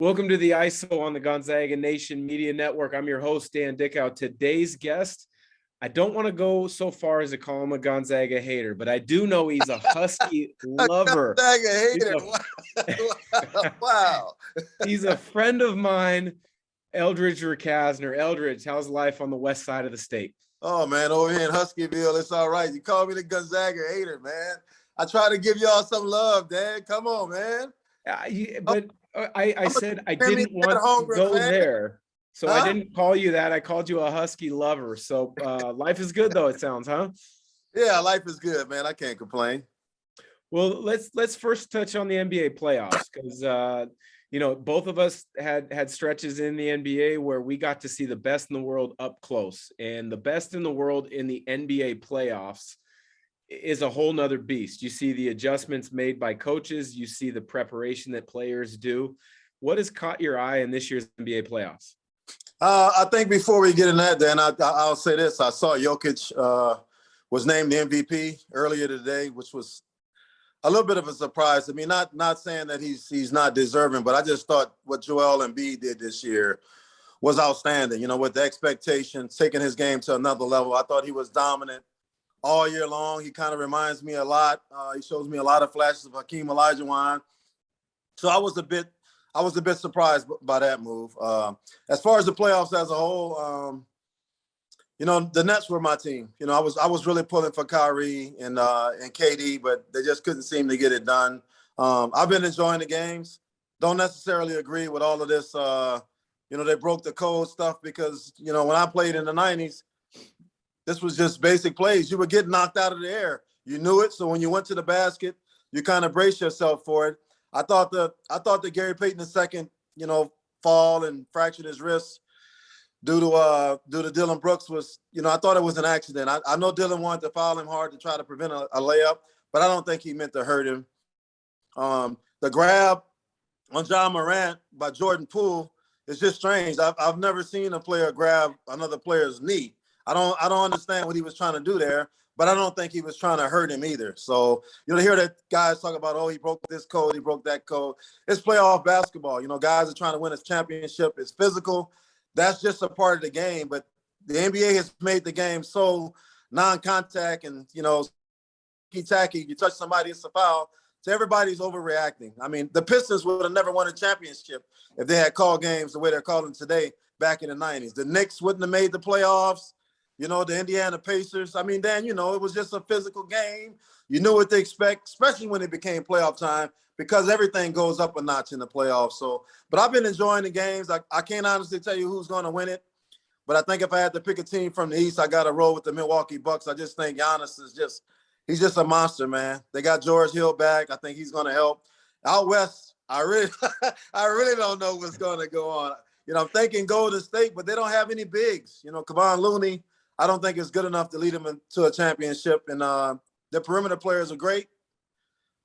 Welcome to the ISO on the Gonzaga Nation Media Network. I'm your host, Dan Dickau. Today's guest, I don't want to go so far as to call him a Gonzaga hater, but I do know he's a Husky lover. Gonzaga hater. Wow. He's a friend of mine, Eldridge Recasner. Eldridge, how's life on the west side of the state? Oh, man, over here in Huskyville, it's all right. You call me the Gonzaga hater, man. I try to give y'all some love, Dan. Come on, man. I said I didn't want to go there. So I didn't call you that. I called you a Husky lover. So life is good, though, it sounds, huh? Yeah, life is good, man. I can't complain. Well, let's first touch on the NBA playoffs because both of us had stretches in the NBA where we got to see the best in the world up close, and the best in the world in the NBA playoffs is a whole nother beast. You see the adjustments made by coaches. You see the preparation that players do. What has caught your eye in this year's NBA playoffs? I think before we get in that, Dan, I'll say this. I saw Jokic was named the MVP earlier today, which was a little bit of a surprise to me. Not saying that he's not deserving, but I just thought what Joel Embiid did this year was outstanding. With the expectations, taking his game to another level. I thought he was dominant all year long. He kind of reminds me a lot. He shows me a lot of flashes of Hakeem Olajuwon. So I was a bit surprised by that move. As far as the playoffs as a whole, the Nets were my team. I was really pulling for Kyrie and KD, but they just couldn't seem to get it done. I've been enjoying the games. Don't necessarily agree with all of this. They broke the code stuff because, when I played in the 90s, this was just basic plays. You were getting knocked out of the air. You knew it. So when you went to the basket, you kind of brace yourself for it. I thought the Gary Payton II, fall and fractured his wrist due to Dylan Brooks was, I thought it was an accident. I know Dylan wanted to foul him hard to try to prevent a layup, but I don't think he meant to hurt him. The grab on John Morant by Jordan Poole is just strange. I've never seen a player grab another player's knee. I don't understand what he was trying to do there, but I don't think he was trying to hurt him either. So, hear that guys talk about, he broke this code, he broke that code. It's playoff basketball. Guys are trying to win a championship. It's physical. That's just a part of the game. But the NBA has made the game so non-contact and, tacky. You touch somebody, it's a foul. So everybody's overreacting. I mean, the Pistons would have never won a championship if they had called games the way they're calling today back in the 90s. The Knicks wouldn't have made the playoffs. The Indiana Pacers. I mean, Dan, it was just a physical game. You knew what to expect, especially when it became playoff time, because everything goes up a notch in the playoffs. So, but I've been enjoying the games. I can't honestly tell you who's going to win it, but I think if I had to pick a team from the East, I got to roll with the Milwaukee Bucks. I just think Giannis he's just a monster, man. They got George Hill back. I think he's going to help. Out West, I really don't know what's going to go on. I'm thinking Golden State, but they don't have any bigs. Kevon Looney, I don't think it's good enough to lead them into a championship. And the perimeter players are great,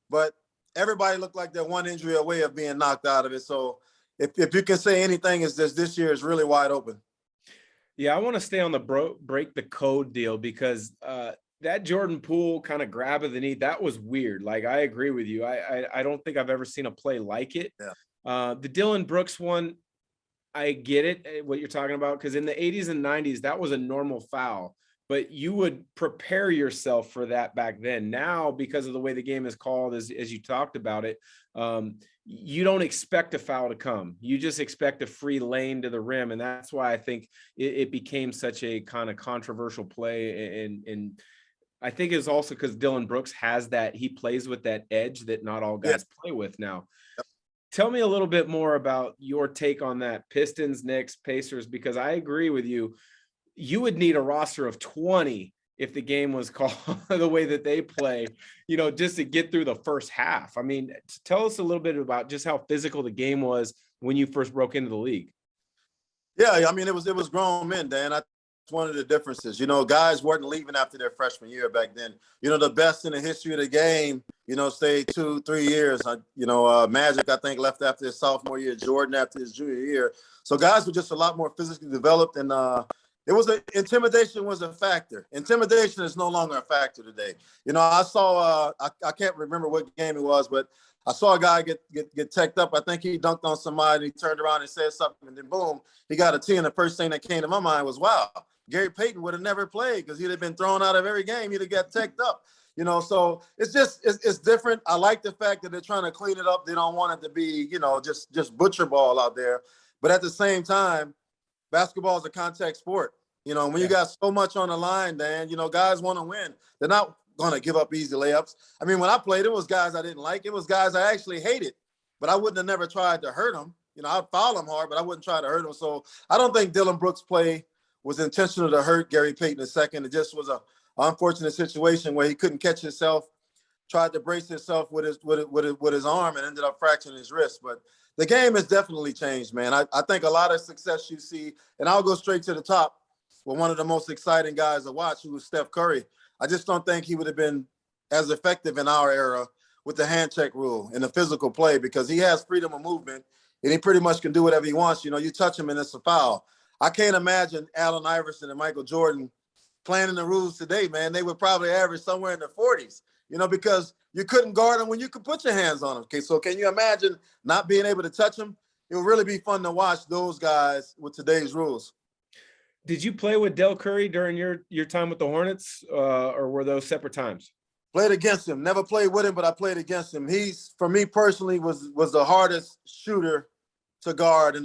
but everybody looked like they're one injury away of being knocked out of it. So if you can say anything, is this year is really wide open. Yeah, I want to stay on the break the code deal because that Jordan Poole kind of grab of the knee, that was weird. Like, I agree with you. I don't think I've ever seen a play like it. Yeah. The Dylan Brooks one, I get it, what you're talking about, because in the 80s and 90s, that was a normal foul, but you would prepare yourself for that back then. Now, because of the way the game is called, as you talked about it, you don't expect a foul to come. You just expect a free lane to the rim, and that's why I think it became such a kind of controversial play. And I think it's also because Dylan Brooks has that, he plays with that edge that not all guys play with now. Tell me a little bit more about your take on that Pistons, Knicks, Pacers, because I agree with you. You would need a roster of 20 if the game was called the way that they play, just to get through the first half. I mean, tell us a little bit about just how physical the game was when you first broke into the league. Yeah, I mean, it was grown men, Dan. That's one of the differences. Guys weren't leaving after their freshman year back then. The best in the history of the game, stayed 2-3 years. Magic, I think, left after his sophomore year, Jordan after his junior year. So guys were just a lot more physically developed. And, Intimidation was a factor. Intimidation is no longer a factor today. I saw I can't remember what game it was, but I saw a guy get teched up. I think he dunked on somebody. He turned around and said something, and then boom, he got a 10. The first thing that came to my mind was, wow, Gary Payton would have never played because he'd have been thrown out of every game. He'd have got teched up. So it's different. I like the fact that they're trying to clean it up. They don't want it to be, just butcher ball out there. But at the same time, basketball is a contact sport. When you got so much on the line, Dan, guys want to win. They're not going to give up easy layups. I mean, when I played, it was guys I didn't like. It was guys I actually hated, but I wouldn't have never tried to hurt them. I'd foul them hard, but I wouldn't try to hurt them. So I don't think Dylan Brooks' play was intentional to hurt Gary Payton II. It just was an unfortunate situation where he couldn't catch himself, tried to brace himself with his arm and ended up fracturing his wrist. But the game has definitely changed, man. I think a lot of success you see, and I'll go straight to the top with one of the most exciting guys to watch, who was Steph Curry. I just don't think he would have been as effective in our era with the hand check rule and the physical play, because he has freedom of movement and he pretty much can do whatever he wants. You touch him and it's a foul. I can't imagine Allen Iverson and Michael Jordan playing in the rules today, man. They would probably average somewhere in the 40s, because you couldn't guard them when you could put your hands on them. Okay, so can you imagine not being able to touch them? It would really be fun to watch those guys with today's rules. Did you play with Del Curry during your time with the Hornets, or were those separate times? Played against him. Never played with him, but I played against him. He's, for me personally, was the hardest shooter to guard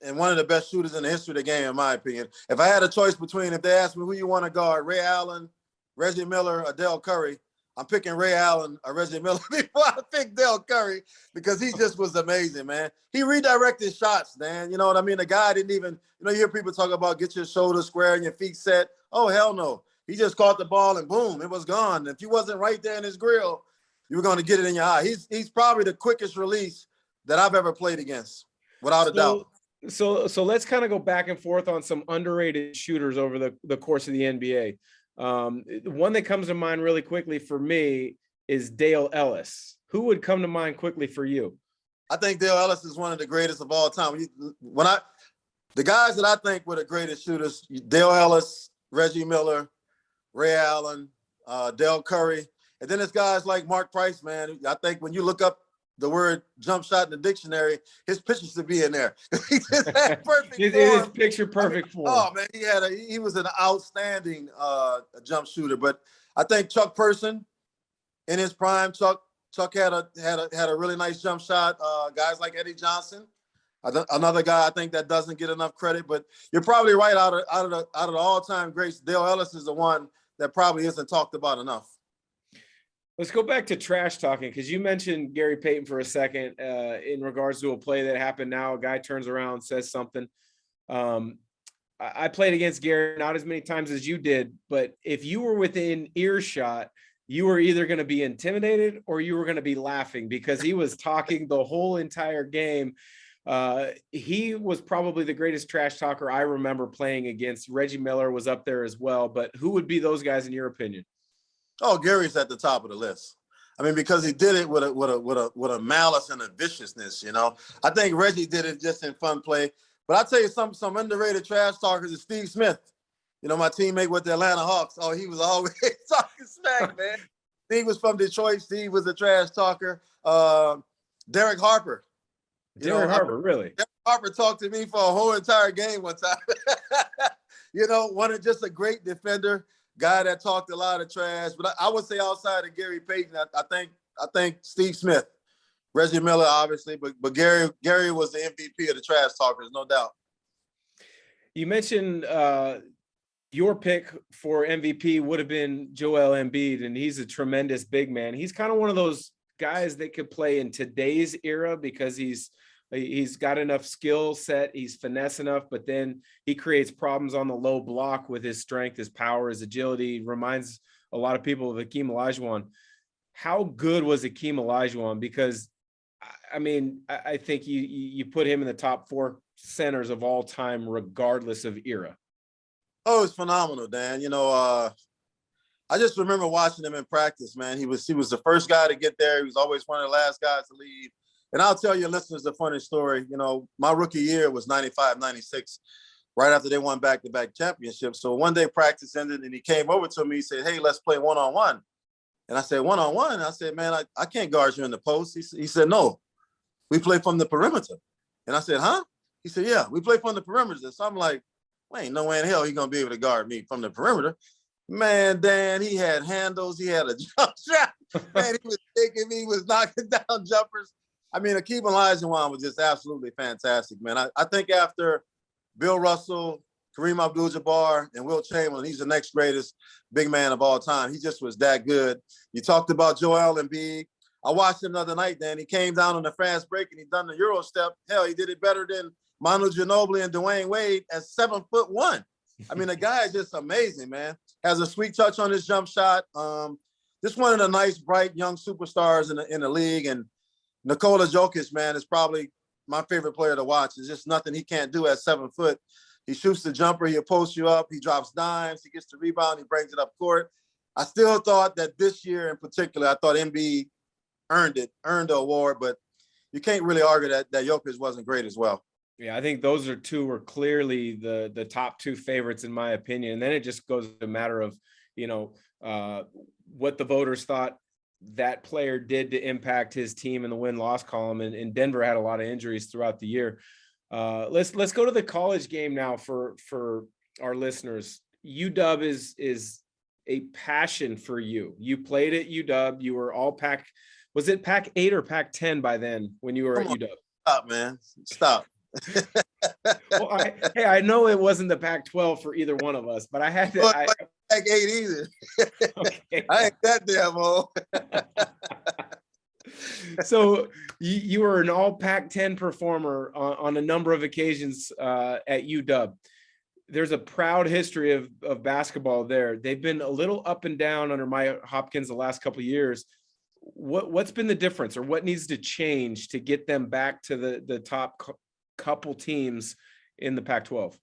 and one of the best shooters in the history of the game, in my opinion. If I had a choice between, if they asked me who you want to guard, Ray Allen, Reggie Miller, or Del Curry, I'm picking Ray Allen or Reggie Miller before I pick Del Curry, because he just was amazing, man. He redirected shots, man. You know what I mean? The guy didn't even, you hear people talk about get your shoulders square and your feet set. Oh, hell no. He just caught the ball and boom, it was gone. If you wasn't right there in his grill, you were going to get it in your eye. He's probably the quickest release that I've ever played against, without a doubt. So let's kind of go back and forth on some underrated shooters over the course of the NBA. One that comes to mind really quickly for me is Dale Ellis. Who would come to mind quickly for you? I think Dale Ellis is one of the greatest of all time. The guys that I think were the greatest shooters, Dale Ellis, Reggie Miller, Ray Allen, Del Curry, and then it's guys like Mark Price, man. I think when you look up the word jump shot in the dictionary, his picture should be in there. He just had perfect form. His picture perfect form. Oh man, he was an outstanding jump shooter. But I think Chuck Person in his prime, Chuck had a really nice jump shot. Guys like Eddie Johnson, another guy I think that doesn't get enough credit. But you're probably right. Out of the all-time greats, Dale Ellis is the one that probably isn't talked about enough. Let's go back to trash talking, because you mentioned Gary Payton for a second in regards to a play that happened now. A guy turns around, says something. I played against Gary not as many times as you did, but if you were within earshot, you were either going to be intimidated or you were going to be laughing, because he was talking the whole entire game. He was probably the greatest trash talker I remember playing against. Reggie Miller was up there as well, but who would be those guys in your opinion? Oh, Gary's at the top of the list. I mean, because he did it with a malice and a viciousness. I think Reggie did it just in fun play. But I'll tell you some underrated trash talkers is Steve Smith. My teammate with the Atlanta Hawks. Oh, he was always talking smack, man. Steve was from Detroit. Steve was a trash talker. Derek Harper. Really? Derek Harper talked to me for a whole entire game one time. Just a great defender. Guy that talked a lot of trash, but I would say outside of Gary Payton, I think Steve Smith, Reggie Miller, obviously, but Gary was the MVP of the trash talkers, no doubt. You mentioned your pick for MVP would have been Joel Embiid, and he's a tremendous big man. He's kind of one of those guys that could play in today's era because he's got enough skill set, he's finesse enough, but then he creates problems on the low block with his strength, his power, his agility. Reminds a lot of people of Hakeem Olajuwon. How good was Hakeem Olajuwon? Because I mean, I think you put him in the top 4 centers of all time, regardless of era. Oh, it's phenomenal, Dan. I just remember watching him in practice, man. He was the first guy to get there. He was always one of the last guys to leave. And I'll tell your listeners a funny story. My rookie year was 95, 96. right after they won back-to-back championships. So one day practice ended and he came over to me. He said, hey, let's play one-on-one. And I said, one-on-one? I said, man, I can't guard you in the post. He said, no, we play from the perimeter. And I said, huh? He said, yeah, we play from the perimeter. So I'm like, well, ain't no way in hell he's going to be able to guard me from the perimeter. Man, Dan, he had handles. He had a jump shot. Man, he was taking me, he was knocking down jumpers. I mean, Akeem Olajuwon was just absolutely fantastic, man. I think after Bill Russell, Kareem Abdul-Jabbar, and Wilt Chamberlain, he's the next greatest big man of all time. He just was that good. You talked about Joel Embiid. I watched him the other night, Dan. He came down on the fast break and he done the Euro step. Hell, he did it better than Manu Ginobili and Dwayne Wade at 7'1". I mean, the guy is just amazing, man. Has a sweet touch on his jump shot. Just one of the nice, bright, young superstars in the league. And Nikola Jokic, man, is probably my favorite player to watch. There's just nothing he can't do at 7 foot. He shoots the jumper. He'll post you up. He drops dimes. He gets the rebound. He brings it up court. I still thought that this year in particular, I thought Embiid earned the award, but you can't really argue that Jokic wasn't great as well. Yeah, I think those were clearly the top two favorites in my opinion. And then it just goes to a matter of, what the voters thought that player did to impact his team in the win-loss column. And Denver had a lot of injuries throughout the year. Let's go to the college game now for our listeners. UW is a passion for you. You played at UW. You were all Pac. Was it Pac 8 or Pac 10 by then when you were at UW? Stop, man. Stop. Well, I know it wasn't the Pac 12 for either one of us, but I had to. Pac 8 either. Okay. I ain't that damn old. So you were an all Pac-10 performer on a number of occasions at UW. There's a proud history of basketball there. They've been a little up and down under Mike Hopkins the last couple of years. What's been the difference, or what needs to change to get them back to the top couple teams in the Pac-12?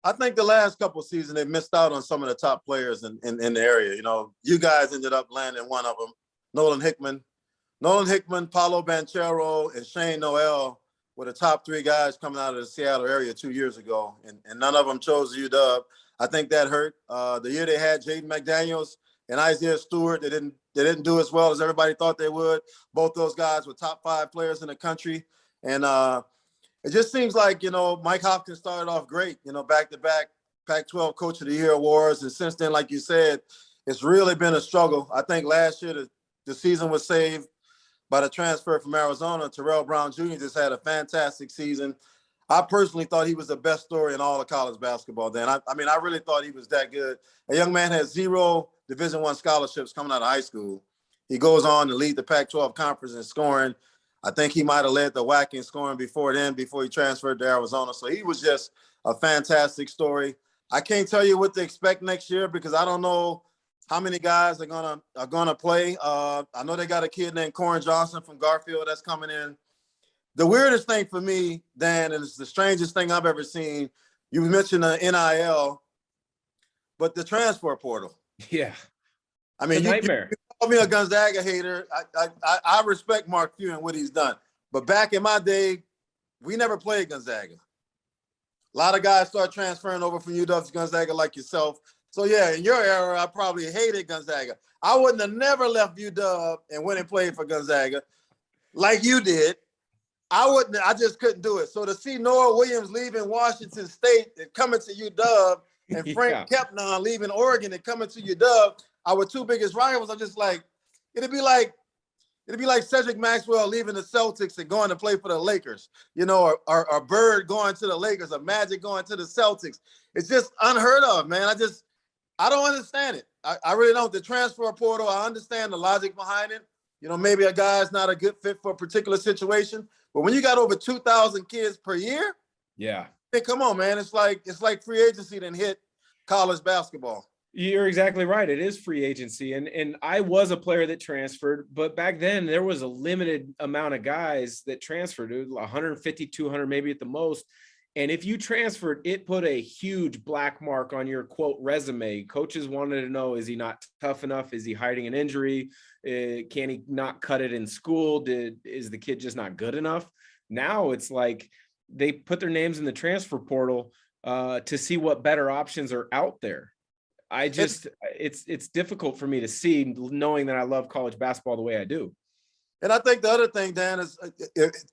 I think the last couple of seasons, they missed out on some of the top players in the area. You guys ended up landing one of them, Nolan Hickman, Paulo Banchero, and Shane Noel were the top three guys coming out of the Seattle area 2 years ago, and none of them chose UW. I think that hurt. The year they had Jaden McDaniels and Isaiah Stewart, they didn't do as well as everybody thought they would. Both those guys were top 5 players in the country, and it just seems like Mike Hopkins started off great, back-to-back Pac-12 Coach of the Year awards, and since then, like you said, it's really been a struggle. I think last year the season was saved by the transfer from Arizona. Terrell Brown Jr. just had a fantastic season. I personally thought he was the best story in all of college basketball then. I mean, I really thought he was that good. A young man has 0 Division I scholarships coming out of high school. He goes on to lead the Pac-12 conference in scoring. I think he might have led the WAC in scoring before he transferred to Arizona. So he was just a fantastic story. I can't tell you what to expect next year because I don't know how many guys are gonna play. I know they got a kid named Corin Johnson from Garfield that's coming in. The weirdest thing for me, Dan, and it's the strangest thing I've ever seen, you mentioned the NIL, but the portal. Yeah. I mean, nightmare. You call me a Gonzaga hater. I respect Mark Few and what he's done. But back in my day, we never played Gonzaga. A lot of guys start transferring over from UW to Gonzaga like yourself. So, yeah, in your era, I probably hated Gonzaga. I wouldn't have never left UW and went and played for Gonzaga like you did. I just couldn't do it. So to see Noah Williams leaving Washington State and coming to UW and Frank Kepner leaving Oregon and coming to UW, our two biggest rivals, I'm just like, it'd be like Cedric Maxwell leaving the Celtics and going to play for the Lakers, or Bird going to the Lakers, or Magic going to the Celtics. It's just unheard of, man. I don't understand it. I really don't. The transfer portal, I understand the logic behind it. Maybe a guy's not a good fit for a particular situation, but when you got over 2,000 kids per year, yeah, hey, come on, man. It's like free agency that hit college basketball. You're exactly right. It is free agency. And I was a player that transferred, but back then there was a limited amount of guys that transferred, 150, 200, maybe at the most. And if you transferred, it put a huge black mark on your quote resume. Coaches wanted to know, is he not tough enough? Is he hiding an injury? Can he not cut it in school? Is the kid just not good enough? Now it's like they put their names in the transfer portal. to see what better options are out there. It's difficult for me to see, knowing that I love college basketball the way I do. And I think the other thing, Dan, is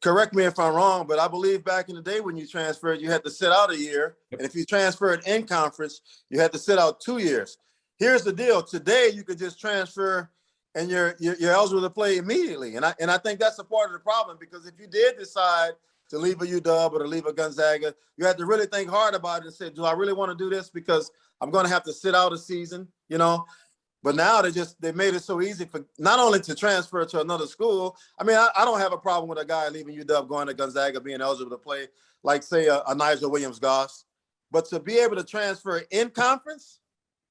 correct me if I'm wrong, but I believe back in the day when you transferred, you had to sit out a year. Yep. And if you transferred in conference, you had to sit out 2 years. Here's the deal. Today, you could just transfer and you're eligible to play immediately. And I think that's a part of the problem, because if you did decide to leave a UW or to leave a Gonzaga, you had to really think hard about it and say, do I really want to do this? Because I'm going to have to sit out a season, you know? But now they made it so easy for not only to transfer to another school. I mean, I don't have a problem with a guy leaving UW going to Gonzaga, being eligible to play, like say a Nigel Williams-Goss. But to be able to transfer in conference,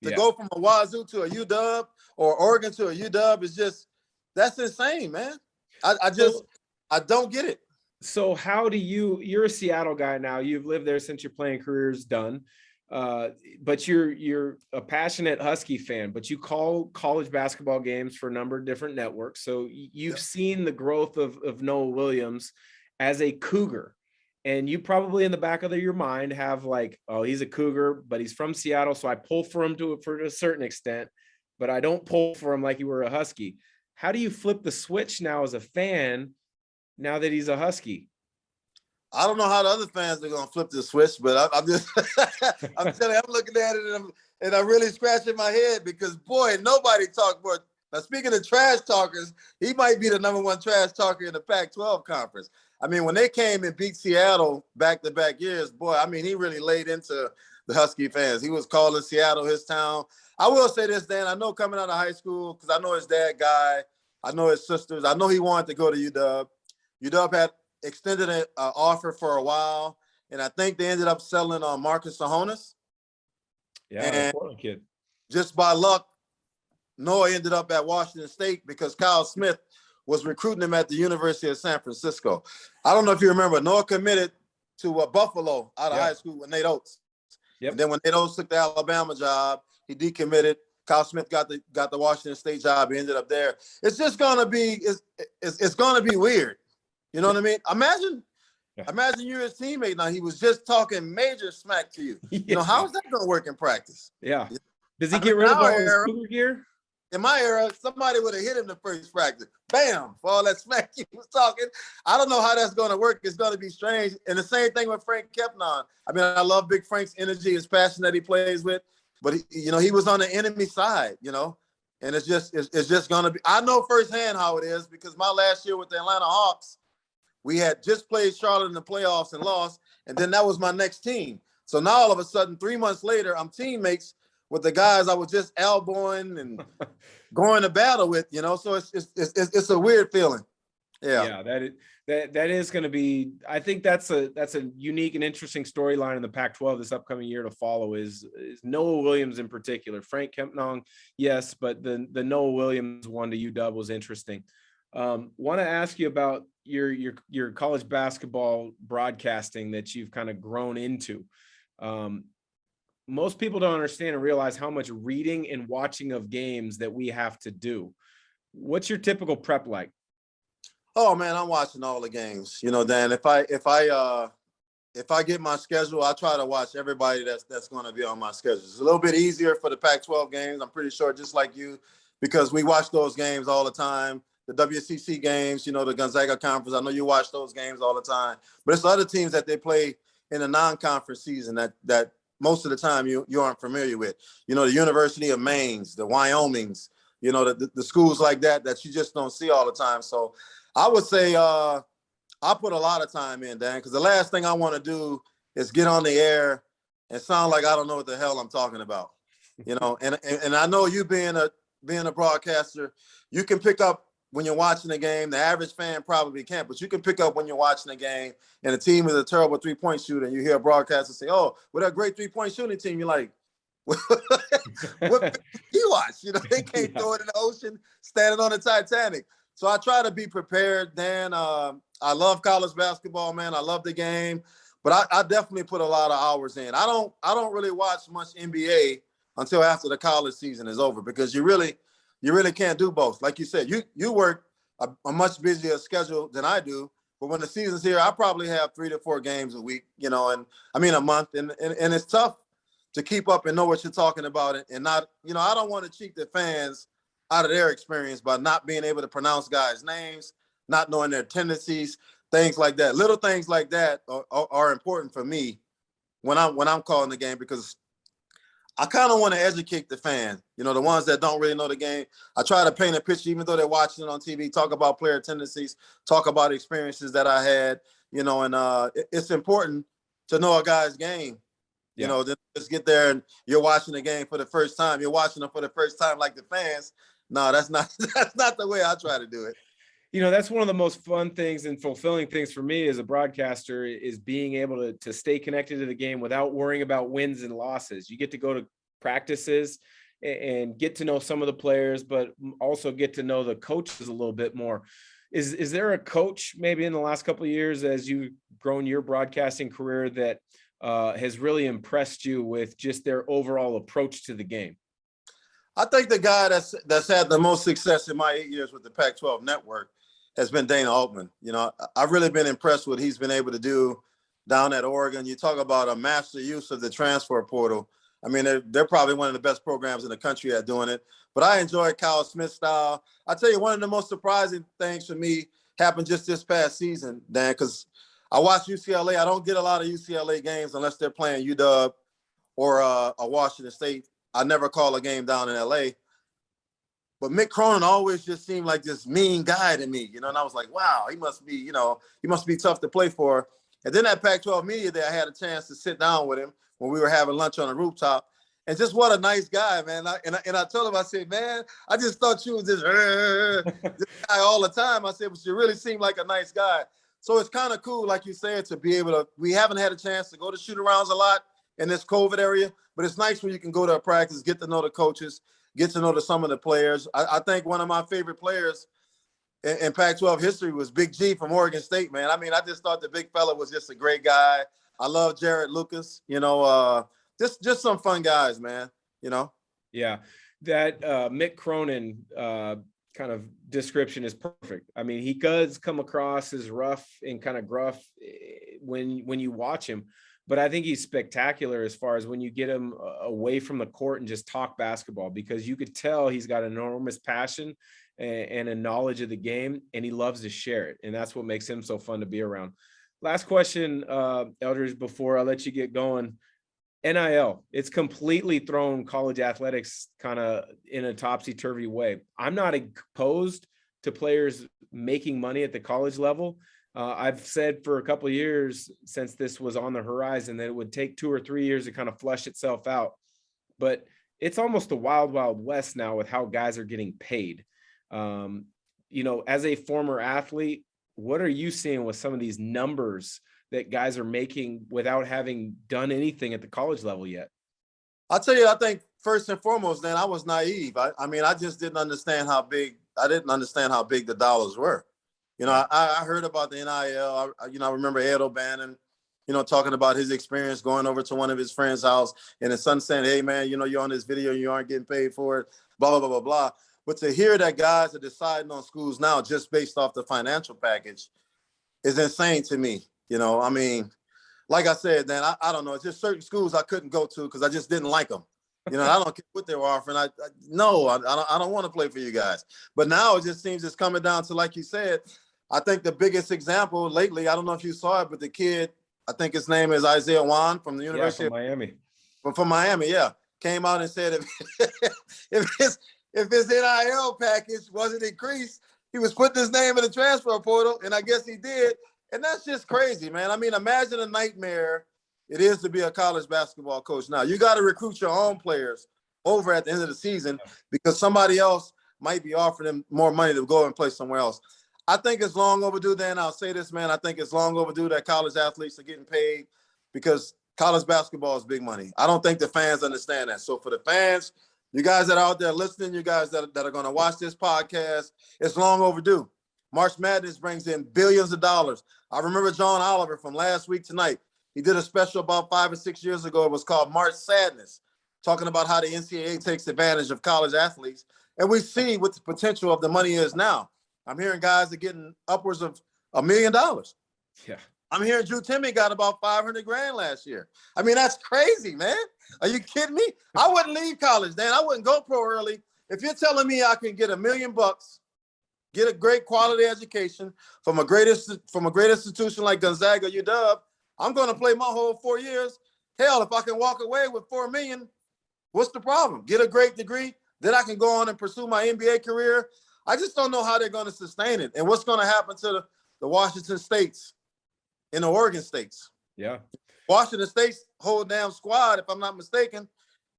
to go from a Wazoo to a UW or Oregon to a UW that's insane, man. I don't get it. So how do you're a Seattle guy now. You've lived there since your playing career is done. But you're a passionate Husky fan, but you call college basketball games for a number of different networks. So you've seen the growth of Noah Williams as a Cougar, and you probably in the back of your mind have like, oh, he's a Cougar, but he's from Seattle. So I pull for him for a certain extent, but I don't pull for him like you were a Husky. How do you flip the switch now as a fan, now that he's a Husky? I don't know how the other fans are going to flip the switch, but I'm just, I'm telling you, I'm looking at it and I'm really scratching my head, because boy, nobody talked more. Now, speaking of trash talkers, he might be the #1 trash talker in the Pac-12 conference. I mean, when they came and beat Seattle back-to-back years, boy, I mean, he really laid into the Husky fans. He was calling Seattle his town. I will say this, Dan, I know coming out of high school, because I know his dad guy, I know his sisters, I know he wanted to go to UW. UW had extended an offer for a while, and I think they ended up selling on Marcus Sahonis. Yeah, Portland kid. Just by luck, Noah ended up at Washington State because Kyle Smith was recruiting him at the University of San Francisco. I don't know if you remember, Noah committed to Buffalo out of high school with Nate Oates. Yep. And then when Nate Oates took the Alabama job, he decommitted. Kyle Smith got the Washington State job. He ended up there. It's just gonna be it's gonna be weird. You know what I mean? Imagine you're his teammate now. He was just talking major smack to you. You know, how is that going to work in practice? Yeah. Does he get rid of all his Cougar gear? In my era, somebody would have hit him the first practice. Bam! For all that smack he was talking. I don't know how that's going to work. It's going to be strange. And the same thing with Frank Kepnon. I mean, I love Big Frank's energy, his passion that he plays with. But, he was on the enemy side, And it's just going to be – I know firsthand how it is, because my last year with the Atlanta Hawks, we had just played Charlotte in the playoffs and lost, and then that was my next team. So now all of a sudden, 3 months later, I'm teammates with the guys I was just elbowing and going to battle with, So it's a weird feeling. Yeah. That is going to be. I think that's a unique and interesting storyline in the Pac-12 this upcoming year to follow. Is Noah Williams in particular. Frank Kempnong, yes, but the Noah Williams one to UW was interesting. Want to ask you about your college basketball broadcasting that you've kind of grown into. Most people don't understand and realize how much reading and watching of games that we have to do. What's your typical prep like? Oh man, I'm watching all the games. Dan, if I get my schedule, I try to watch everybody that's going to be on my schedule. It's a little bit easier for the Pac-12 games, I'm pretty sure, just like you, because we watch those games all the time. The WCC games, the Gonzaga conference. I know you watch those games all the time, but it's other teams that they play in a non-conference season that most of the time you aren't familiar with. The University of Maine's, the Wyoming's, the schools like that you just don't see all the time. So I would say I put a lot of time in, Dan, because the last thing I want to do is get on the air and sound like I don't know what the hell I'm talking about. And I know you being a broadcaster, you can pick up when you're watching a game. The average fan probably can't, but you can pick up when you're watching a game and a team is a terrible three-point shooter, and you hear a broadcaster say, "Oh, with a great three-point shooting team," you're like, "What do you watch?" They can't throw it in the ocean standing on the Titanic. So I try to be prepared, Dan. I love college basketball, man. I love the game, but I definitely put a lot of hours in. I don't really watch much NBA until after the college season is over, because you really can't do both. Like you said, you work a much busier schedule than I do, But when the season's here, I probably have 3 to 4 games a week, and I mean a month. And it's tough to keep up and know what you're talking about and not, I don't want to cheat the fans out of their experience by not being able to pronounce guys' names, not knowing their tendencies, things like that. Little things like that are important for me when I'm calling the game, because I kind of want to educate the fan, the ones that don't really know the game. I try to paint a picture, even though they're watching it on TV, talk about player tendencies, talk about experiences that I had, and it's important to know a guy's game. Yeah. Just get there and you're watching the game for the first time. You're watching them for the first time like the fans. No, that's not the way I try to do it. That's one of the most fun things and fulfilling things for me as a broadcaster is being able to stay connected to the game without worrying about wins and losses. You get to go to practices and get to know some of the players, but also get to know the coaches a little bit more. Is there a coach maybe in the last couple of years as you've grown your broadcasting career that has really impressed you with just their overall approach to the game? I think the guy that's had the most success in my 8 years with the Pac-12 network has been Dana Altman. I've really been impressed with what he's been able to do down at Oregon. You talk about a master use of the transfer portal. I mean, they're probably one of the best programs in the country at doing it. But I enjoy Kyle Smith's style. I tell you, one of the most surprising things for me happened just this past season, Dan, because I watch UCLA. I don't get a lot of UCLA games unless they're playing UW or a Washington State. I never call a game down in LA. But Mick Cronin always just seemed like this mean guy to me, and I was like, wow, he must be tough to play for. And then at Pac-12 Media Day, I had a chance to sit down with him when we were having lunch on the rooftop. And just what a nice guy, man. And I told him, I said, man, I just thought you was this guy all the time. I said, but you really seem like a nice guy. So it's kind of cool, like you said, to be able to, we haven't had a chance to go to shoot-arounds a lot in this COVID area, but it's nice when you can go to a practice, get to know the coaches, get to know some of the players. I think one of my favorite players in Pac-12 history was Big G from Oregon State, man. I mean, I just thought the big fella was just a great guy. I love Jared Lucas, just some fun guys, man, Yeah, that Mick Cronin kind of description is perfect. I mean, he does come across as rough and kind of gruff when you watch him, but I think he's spectacular as far as when you get him away from the court and just talk basketball, because you could tell he's got enormous passion and a knowledge of the game, and he loves to share it. And that's what makes him so fun to be around. Last question, Eldridge, before I let you get going. NIL, it's completely thrown college athletics kind of in a topsy-turvy way. I'm not opposed to players making money at the college level. I've said for a couple of years since this was on the horizon that it would take 2 or 3 years to kind of flesh itself out. But it's almost the wild, wild west now with how guys are getting paid. As a former athlete, what are you seeing with some of these numbers that guys are making without having done anything at the college level yet? I'll tell you, I think first and foremost, then I was naive. I mean, I just didn't understand how big the dollars were. I heard about the NIL. I remember Ed O'Bannon, talking about his experience going over to one of his friend's house and his son saying, hey, man, you're on this video, you aren't getting paid for it, blah, blah, blah, blah, blah. But to hear that guys are deciding on schools now just based off the financial package is insane to me. I mean, like I said, Dan, I don't know. It's just certain schools I couldn't go to because I just didn't like them. I don't care what they were offering. I don't want to play for you guys. But now it just seems it's coming down to, like you said, I think the biggest example lately, I don't know if you saw it, but the kid, I think his name is Isaiah Wan from the University from Miami. From Miami, yeah. Came out and said if his NIL package wasn't increased, he was putting his name in the transfer portal, and I guess he did. And that's just crazy, man. I mean, imagine a nightmare it is to be a college basketball coach. Now, you got to recruit your own players over at the end of the season because somebody else might be offering them more money to go and play somewhere else. I think it's long overdue, Dan. I'll say this, man. I think it's long overdue that college athletes are getting paid because college basketball is big money. I don't think the fans understand that. So for the fans, you guys that are out there listening, you guys that are going to watch this podcast, it's long overdue. March Madness brings in billions of dollars. I remember John Oliver from last week tonight. He did a special about 5 or 6 years ago. It was called March Sadness, talking about how the NCAA takes advantage of college athletes. And we see what the potential of the money is now. I'm hearing guys are getting upwards of $1 million. Yeah. I'm hearing Drew Timmy got about 500 grand last year. I mean, that's crazy, man. Are you kidding me? I wouldn't leave college, Dan. I wouldn't go pro early. If you're telling me I can get $1 million, get a great quality education from a great institution like Gonzaga, UW, I'm going to play my whole 4 years. Hell, if I can walk away with $4 million, what's the problem? Get a great degree, then I can go on and pursue my NBA career. I just don't know how they're going to sustain it and what's going to happen to the Washington States and the Oregon States. Yeah. Washington State's whole damn squad, if I'm not mistaken,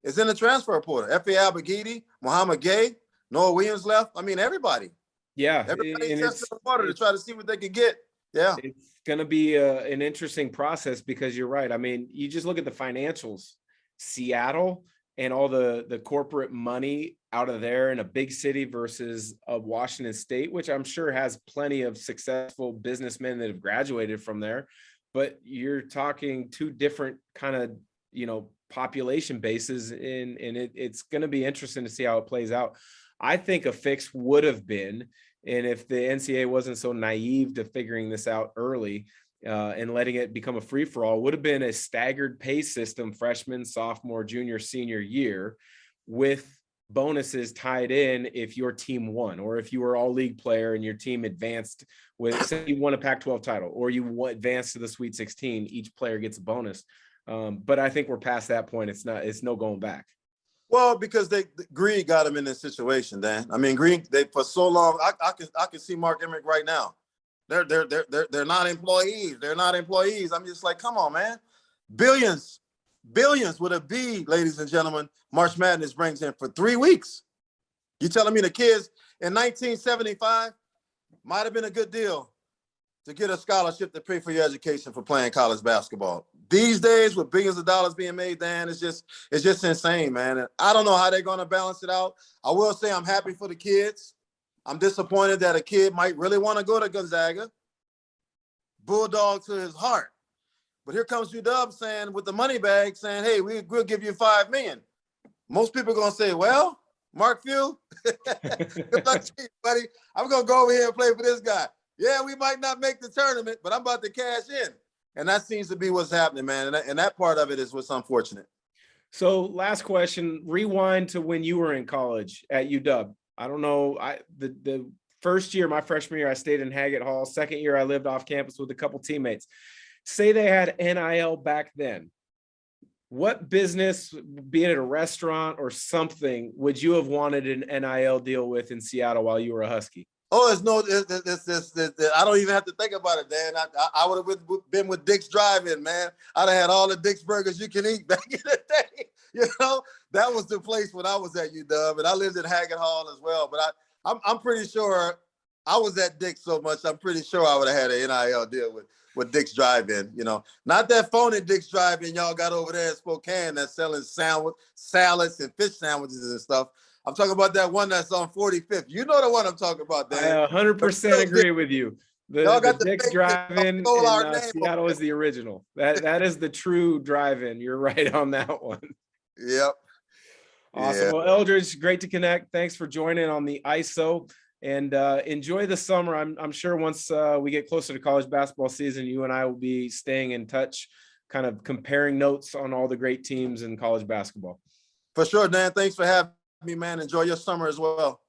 is in the transfer portal. F.A. Abagidi, Muhammad Gay, Noah Williams left. I mean, everybody. Yeah. Everybody tested the water to try to see what they could get. Yeah. It's going to be an interesting process because you're right. I mean, you just look at the financials, Seattle and all the corporate money out of there in a big city versus a Washington State, which I'm sure has plenty of successful businessmen that have graduated from there. But you're talking two different kind of, population bases and it's going to be interesting to see how it plays out. I think a fix would have been, and if the NCAA wasn't so naive to figuring this out early and letting it become a free-for-all, would have been a staggered pay system, freshman, sophomore, junior, senior year, with bonuses tied in if your team won, or if you were all league player and your team advanced with, say you won a Pac-12 title, or you advanced to the Sweet 16, each player gets a bonus. But I think we're past that point. It's no going back. Well, because greed got them in this situation, Dan. I mean, greed, they for so long. I can see Mark Emmert right now. They're not employees. They're not employees. I'm just like, come on, man. Billions with a B, ladies and gentlemen. March Madness brings in for 3 weeks. You telling me the kids in 1975 might have been a good deal to get a scholarship to pay for your education for playing college basketball. These days, with billions of dollars being made, Dan, it's just insane, man. And I don't know how they're going to balance it out. I will say I'm happy for the kids. I'm disappointed that a kid might really want to go to Gonzaga, bulldog to his heart. But here comes UW saying, with the money bag, saying, hey, we'll give you $5 million. Most people are going to say, well, Mark Few, good luck to you, buddy. I'm going to go over here and play for this guy. Yeah, we might not make the tournament, but I'm about to cash in. And that seems to be what's happening, man. And that part of it is what's unfortunate. So last question, rewind to when you were in college at UW. I don't know. The first year, my freshman year, I stayed in Haggett Hall. Second year, I lived off campus with a couple teammates. Say they had NIL back then. What business, be it a restaurant or something, would you have wanted an NIL deal with in Seattle while you were a Husky? Oh, there's no, I don't even have to think about it, Dan. I would have been with Dick's Drive-In, man. I'd have had all the Dick's burgers you can eat back in the day. That was the place when I was at UW, and I lived in Haggett Hall as well. But I'm pretty sure I was at Dick's so much, I'm pretty sure I would have had an NIL deal with Dick's Drive-In. Not that phony Dick's Drive-In y'all got over there in Spokane that's selling salads and fish sandwiches and stuff. I'm talking about that one that's on 45th. You know the one I'm talking about, Dan. I 100% agree with you. The Dick's Drive-In in Seattle is the original. That is the true drive-in. You're right on that one. Yep. Awesome. Yeah. Well, Eldridge, great to connect. Thanks for joining on the ISO. And enjoy the summer. I'm sure once we get closer to college basketball season, you and I will be staying in touch, kind of comparing notes on all the great teams in college basketball. For sure, Dan. Thanks for having me, man. Enjoy your summer as well.